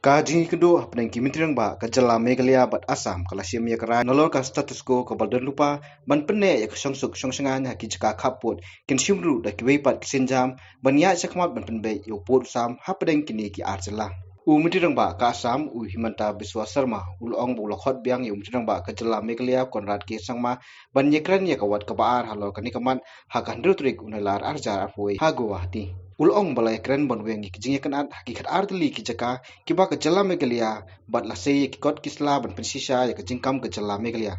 Ka jing kedua hapneng kimitrang ba ka jala Meghalaya bat Assam kala siam ya kara nolor ka status quo ka baldan lupa ban penne ya ka songsuk songsangan ha ki jaka khapot kin simru da ki weipat kisenjam ban ya sakmat ban penbe yo pot sam hapneng kini ki arjala u mitrang ba ka Assam u Himanta Biswa Sarma ulong bu lokhot biang yo mitrang ba ka jala Meghalaya Konrad ke sangma ban yekran ya ka wat ka baar halo kani kaman ha kan rutrik unalar arjar afoi ha Guwahati ulong balai keren bonweng ki jingya kanat hakikat artli ki jaka kiba ka jala Meghalaya bat la sei ki kot kisla ban pensisa ya ka jingkam ka jala Meghalaya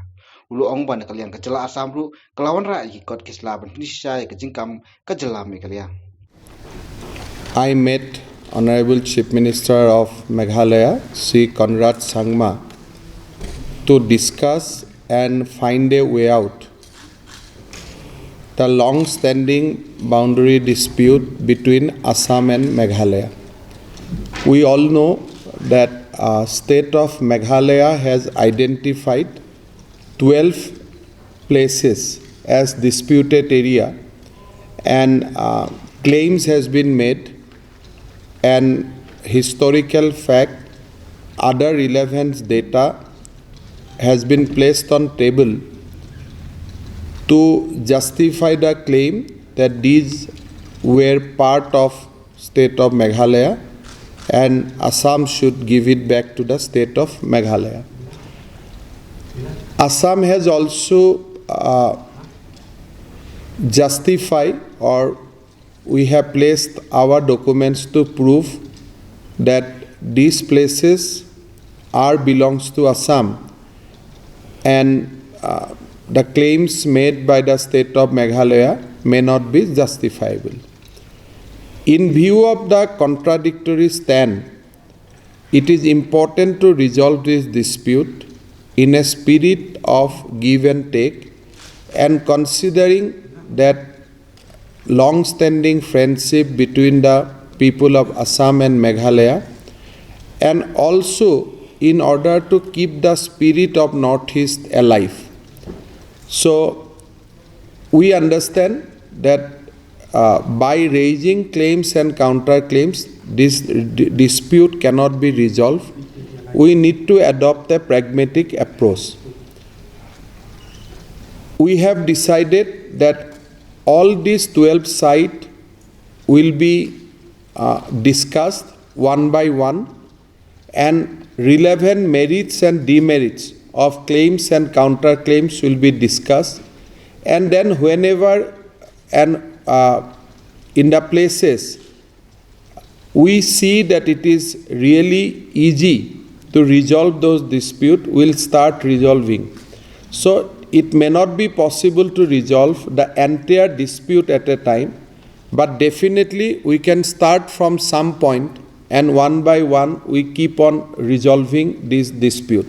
ulong ban kalian ka jala Assam ru kelawan ra ki kot kisla ban pensisa ya ka jingkam ka jala Meghalaya. I met Honorable Chief Minister of Meghalaya, Sri Konrad Sangma, to discuss and find a way out the long-standing boundary dispute between Assam and Meghalaya. We all know that state of Meghalaya has identified 12 places as disputed area, and claims has been made and historical fact, other relevant data has been placed on table to justify the claim that these were part of state of Meghalaya and Assam should give it back to the state of Meghalaya. Assam has also justified, or we have placed our documents to prove that these places belongs to Assam, and the claims made by the state of Meghalaya may not be justifiable. In view of the contradictory stand, it is important to resolve this dispute in a spirit of give and take, and considering that long-standing friendship between the people of Assam and Meghalaya, and also in order to keep the spirit of Northeast alive. So we understand that by raising claims and counterclaims, this dispute cannot be resolved. We need to adopt a pragmatic approach. We have decided that all these 12 sites will be discussed one by one, and relevant merits and demerits of claims and counterclaims will be discussed, and then whenever and in the places we see that it is really easy to resolve those disputes, we'll start resolving. So it may not be possible to resolve the entire dispute at a time, but definitely we can start from some point, and one by one we keep on resolving this dispute.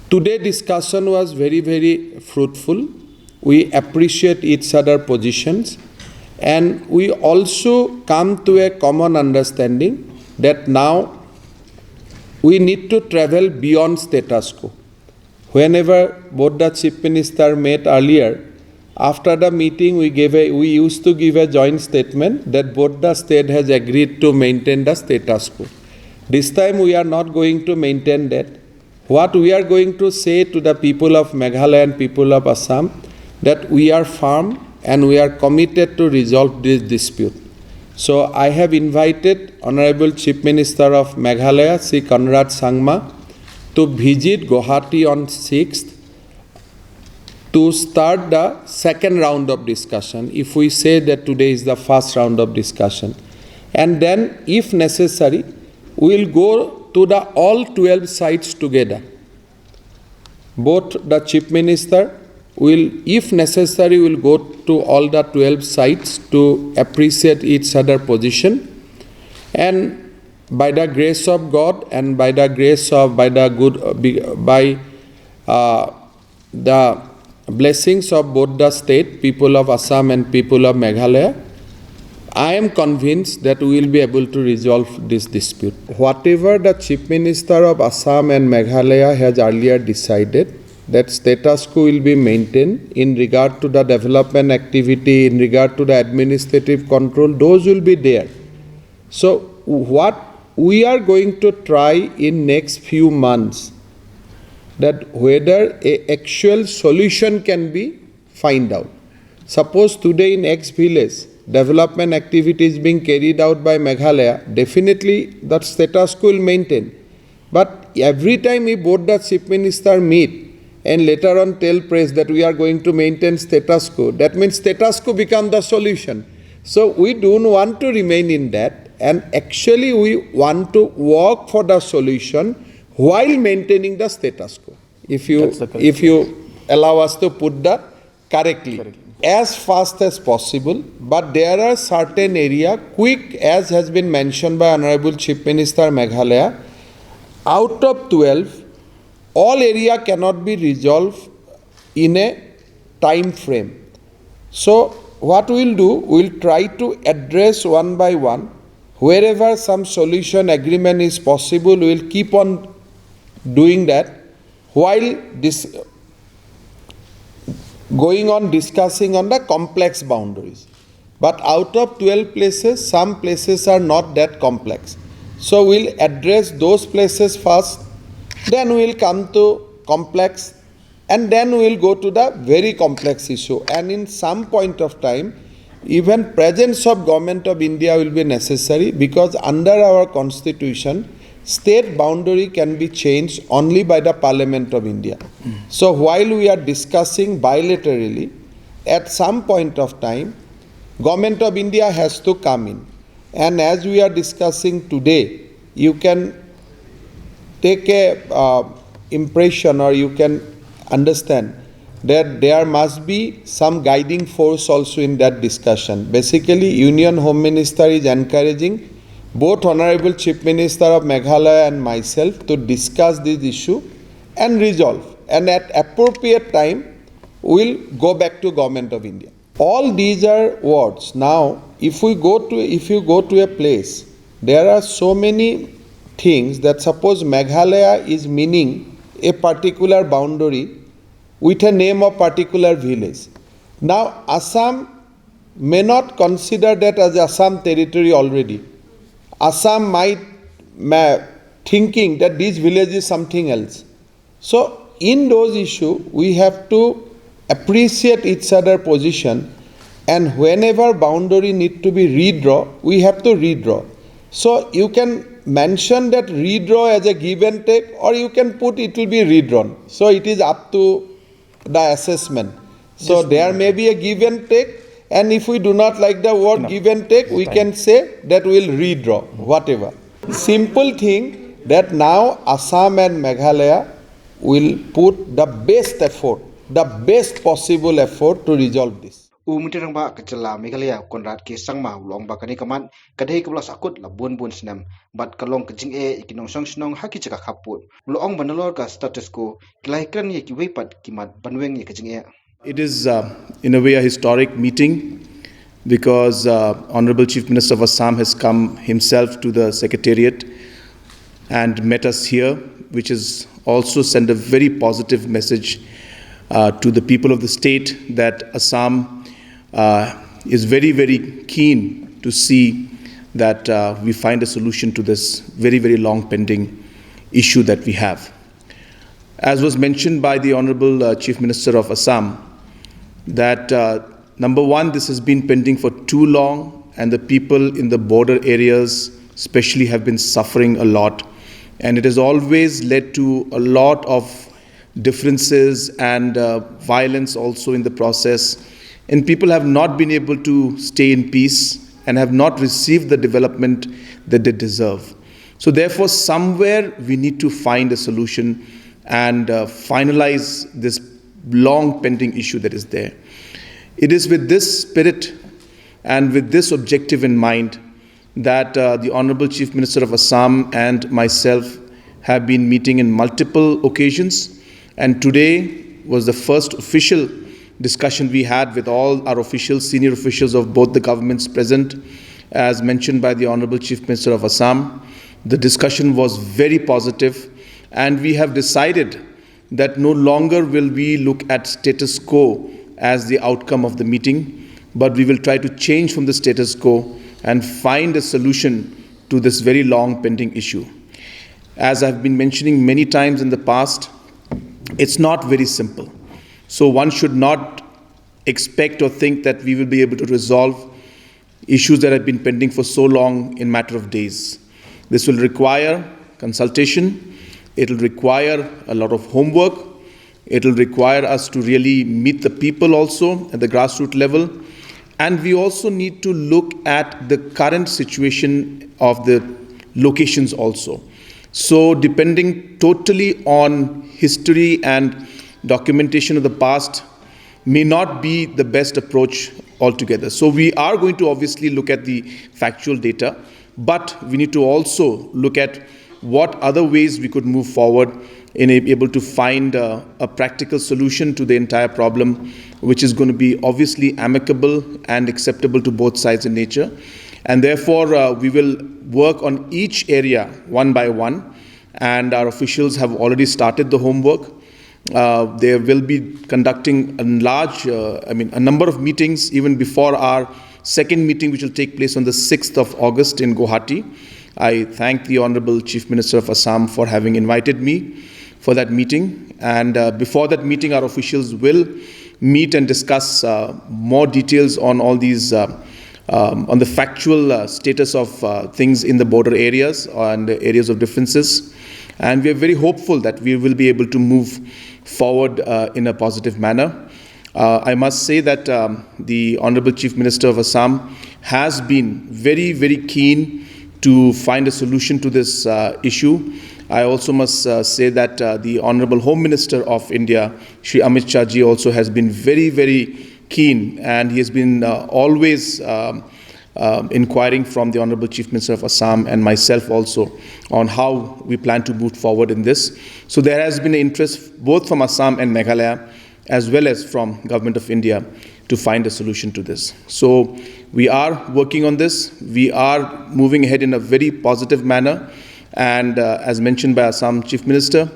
Today's discussion was very, very fruitful. We appreciate each other's positions, and we also come to a common understanding that now we need to travel beyond status quo. Whenever both the Chief Minister met earlier, after the meeting we used to give a joint statement that both the state has agreed to maintain the status quo. This time we are not going to maintain that. What we are going to say to the people of Meghalaya and people of Assam, that we are firm and we are committed to resolve this dispute. So I have invited Honorable Chief Minister of Meghalaya, Sri Konrad Sangma, to visit Guwahati on 6th to start the second round of discussion, if we say that today is the first round of discussion. And then, if necessary, we will go to the all 12 sites together. Both the Chief Minister will, if necessary, will go to all the 12 sites to appreciate each other's position, and by the grace of God and by the grace of, the blessings of both the state, people of Assam and people of Meghalaya, I am convinced that we will be able to resolve this dispute. Whatever the Chief Minister of Assam and Meghalaya has earlier decided, that status quo will be maintained in regard to the development activity, in regard to the administrative control, those will be there. So what we are going to try in next few months that whether a actual solution can be find out. Suppose today in X village, development activity is being carried out by Meghalaya, definitely that status quo will maintain. But every time we both the chief minister meet and later on tell press that we are going to maintain status quo, that means status quo become the solution. So we don't want to remain in that, and actually we want to work for the solution while maintaining the status quo. If you allow us to put that correctly. As fast as possible, but there are certain area, quick as has been mentioned by Honorable Chief Minister Meghalaya, out of 12, all area cannot be resolved in a time frame. So what we'll do, we'll try to address one by one. Wherever some solution agreement is possible, we'll keep on doing that while this going on discussing on the complex boundaries. But out of 12 places, some places are not that complex. So we'll address those places first, then we'll come to complex, and then we'll go to the very complex issue. And in some point of time, even presence of Government of India will be necessary, because under our constitution, state boundary can be changed only by the Parliament of India. So while we are discussing bilaterally, at some point of time, Government of India has to come in. And as we are discussing today, you can take a impression, or you can understand that there must be some guiding force also in that discussion. Basically, Union Home Minister is encouraging both Honorable Chief Minister of Meghalaya and myself to discuss this issue and resolve. And at appropriate time, we'll go back to Government of India. All these are words. Now, if you go to a place, there are so many things that suppose Meghalaya is meaning a particular boundary with a name of particular village. Now, Assam may not consider that as Assam territory already. Assam might thinking that this village is something else. So, in those issues, we have to appreciate each other's position, and whenever boundary need to be redraw, we have to redraw. So, you can mention that redraw as a give and take, or you can put it will be redrawn. So, it is up to the assessment. So, there may be a give and take, and if we do not like the word give and take, we can say that we will redraw, whatever. Simple thing that now Assam and Meghalaya will put the best effort, the best possible effort to resolve this. Umitirang ba kacala Meghalaya konrad ke sangma ulong ba kani kaman kadai kebelas akut la bun senam bat kalong kejing ikinong song snong haki cakap kaput ulong banalor ka status quo kelaikan ye kiwepat kimat banweng ye kejing It is in a way a historic meeting, because Honorable Chief Minister of Assam has come himself to the Secretariat and met us here, which has also sent a very positive message to the people of the state that Assam is very, very keen to see that we find a solution to this very, very long pending issue that we have. As was mentioned by the Honorable Chief Minister of Assam, that number one, this has been pending for too long, and the people in the border areas especially have been suffering a lot, and it has always led to a lot of differences and violence also in the process, and people have not been able to stay in peace and have not received the development that they deserve. So therefore, somewhere we need to find a solution and finalize this long pending issue that is there. It is with this spirit and with this objective in mind that the Honorable Chief Minister of Assam and myself have been meeting in multiple occasions, and today was the first official discussion we had with all our officials, senior officials of both the governments present, as mentioned by the Honorable Chief Minister of Assam. The discussion was very positive, and we have decided that no longer will we look at status quo as the outcome of the meeting, but we will try to change from the status quo and find a solution to this very long pending issue. As I've been mentioning many times in the past, it's not very simple. So one should not expect or think that we will be able to resolve issues that have been pending for so long in a matter of days. This will require consultation, it will require a lot of homework, it will require us to really meet the people also at the grassroots level, and we also need to look at the current situation of the locations also. So depending totally on history and documentation of the past may not be the best approach altogether. So we are going to obviously look at the factual data, but we need to also look at what other ways we could move forward in able to find a practical solution to the entire problem, which is going to be obviously amicable and acceptable to both sides in nature. And therefore, we will work on each area one by one, and our officials have already started the homework. They will be conducting a number of meetings even before our second meeting, which will take place on the 6th of August in Guwahati. I thank the Honorable Chief Minister of Assam for having invited me for that meeting. And before that meeting, our officials will meet and discuss more details on all these, on the factual status of things in the border areas and the areas of differences. And we are very hopeful that we will be able to move forward in a positive manner. I must say that the Honorable Chief Minister of Assam has been very, very keen to find a solution to this issue. I also must say that the Honorable Home Minister of India, Shri Amit Shah ji, also has been very, very keen, and he has been always inquiring from the Honorable Chief Minister of Assam and myself also on how we plan to move forward in this. So there has been an interest both from Assam and Meghalaya as well as from Government of India to find a solution to this. So we are working on this. We are moving ahead in a very positive manner. And as mentioned by Assam Chief Minister,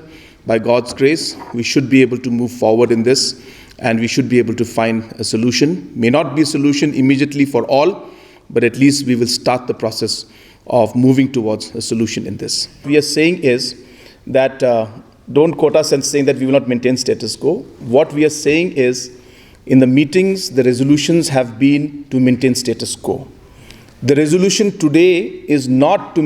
by God's grace, we should be able to move forward in this, and we should be able to find a solution. May not be a solution immediately for all, but at least we will start the process of moving towards a solution in this. What we are saying is that don't quote us and saying that we will not maintain status quo. What we are saying is, in the meetings, the resolutions have been to maintain status quo. The resolution today is not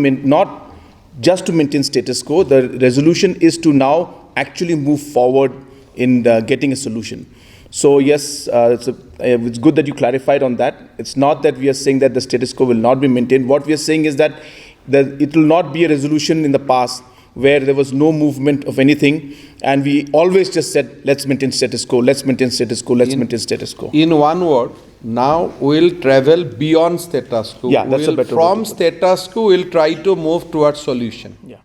just to maintain status quo. The resolution is to now actually move forward in getting a solution. So yes, it's good that you clarified on that. It's not that we are saying that the status quo will not be maintained. What we are saying is that it will not be a resolution in the past where there was no movement of anything, and we always just said, let's maintain status quo, let's maintain status quo, let's maintain status quo. In one word, now we'll travel beyond status quo. Yeah, that's a better word. From status quo, we'll try to move towards solution. Yeah.